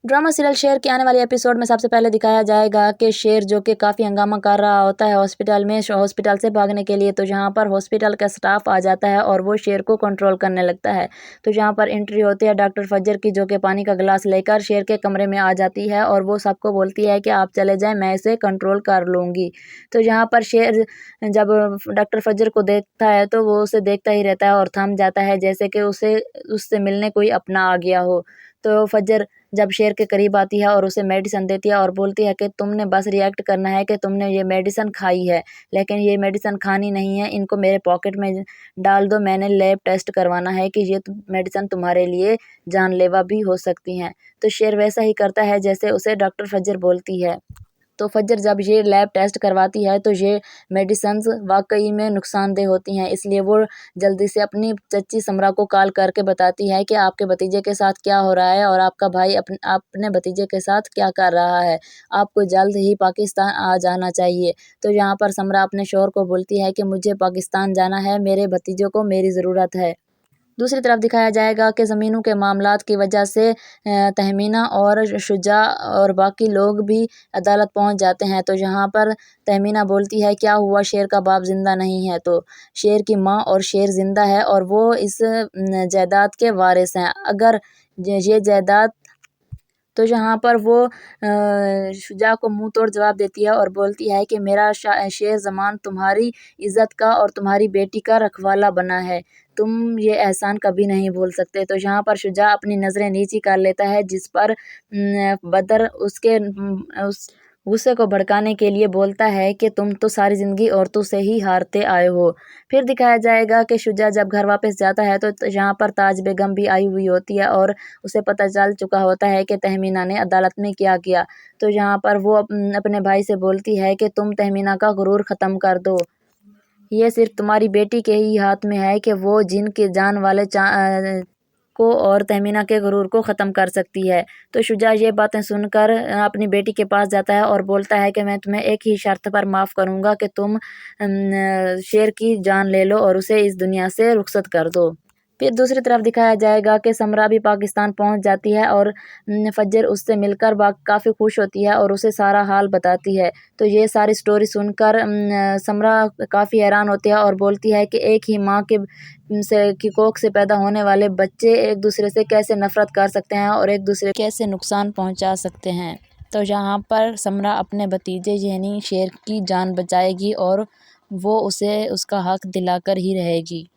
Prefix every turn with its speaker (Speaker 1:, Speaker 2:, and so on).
Speaker 1: Drama serial शेर के आने वाले एपिसोड में सबसे पहले दिखाया जाएगा कि शेर जो कि काफ़ी हंगामा कर रहा होता है हॉस्पिटल में हॉस्पिटल से भागने के लिए। तो जहाँ पर हॉस्पिटल का स्टाफ आ जाता है और वो शेर को कंट्रोल करने लगता है। तो जहाँ पर एंट्री होती है डॉक्टर फजर की, जो कि पानी का गिलास लेकर शेर के कमरे में आ जाती है और वो सबको बोलती है कि आप चले जाएं, मैं इसे कंट्रोल कर लूँगी। तो जहाँ पर शेर जब डॉक्टर फजर को देखता है तो वो उसे देखता ही रहता है और थम जाता है, जैसे कि उसे उससे मिलने कोई अपना आ गया हो। तो फजर जब शेर के करीब आती है और उसे मेडिसिन देती है और बोलती है कि तुमने बस रिएक्ट करना है कि तुमने ये मेडिसिन खाई है, लेकिन ये मेडिसिन खानी नहीं है, इनको मेरे पॉकेट में डाल दो, मैंने लैब टेस्ट करवाना है कि ये मेडिसिन तुम्हारे लिए जानलेवा भी हो सकती हैं। तो शेर वैसा ही करता है जैसे उसे डॉक्टर फजर बोलती है। तो फजर जब ये लैब टेस्ट करवाती है तो ये मेडिसिन्स वाकई में नुकसानदेह होती हैं, इसलिए वो जल्दी से अपनी चच्ची समरा को कॉल करके बताती है कि आपके भतीजे के साथ क्या हो रहा है और आपका भाई अपने भतीजे के साथ क्या कर रहा है, आपको जल्द ही पाकिस्तान आ जाना चाहिए। तो यहाँ पर समरा अपने शौहर को बोलती है कि मुझे पाकिस्तान जाना है, मेरे भतीजों को मेरी ज़रूरत है। दूसरी तरफ दिखाया जाएगा कि ज़मीनों के मामलात की वजह से तहमीना और शुजा और बाकी लोग भी अदालत पहुंच जाते हैं। तो यहाँ पर तहमीना बोलती है क्या हुआ, शेर का बाप ज़िंदा नहीं है? तो शेर की माँ और शेर ज़िंदा है और वो इस जायदाद के वारिस हैं। अगर ये जायदाद तो यहाँ पर वो शुजा को मुंह तोड़ जवाब देती है और बोलती है कि मेरा शेर ज़मान तुम्हारी इज़्ज़त का और तुम्हारी बेटी का रखवाला बना है, तुम ये एहसान कभी नहीं भूल सकते। तो यहाँ पर शुजा अपनी नज़रें नीची कर लेता है, जिस पर बदर उसके उस गुस्से को भड़काने के लिए बोलता है कि तुम तो सारी ज़िंदगी औरतों से ही हारते आए हो। फिर दिखाया जाएगा कि शुजा जब घर वापस जाता है तो यहाँ पर ताज बेगम भी आई हुई होती है और उसे पता चल चुका होता है कि तहमीना ने अदालत में क्या किया। तो यहाँ पर वो अपने भाई से बोलती है कि तुम तहमीना का गुरूर ख़त्म कर दो, ये सिर्फ तुम्हारी बेटी के ही हाथ में है कि वो जिन के जान वाले को और तहमीना के गुरूर को ख़त्म कर सकती है। तो शुजा ये बातें सुनकर अपनी बेटी के पास जाता है और बोलता है कि मैं तुम्हें एक ही शर्त पर माफ़ करूँगा कि तुम शेर की जान ले लो और उसे इस दुनिया से रुखसत कर दो। फिर दूसरी तरफ दिखाया जाएगा कि समरा भी पाकिस्तान पहुंच जाती है और फजर उससे मिलकर काफ़ी खुश होती है और उसे सारा हाल बताती है। तो ये सारी स्टोरी सुनकर समरा काफ़ी हैरान होती है और बोलती है कि एक ही माँ की कोख से पैदा होने वाले बच्चे एक दूसरे से कैसे नफरत कर सकते हैं और एक दूसरे को कैसे नुकसान पहुंचा सकते हैं। तो यहाँ पर समरा अपने भतीजे यानी शेर की जान बचाएगी और वो उसे उसका हक दिलाकर ही रहेगी।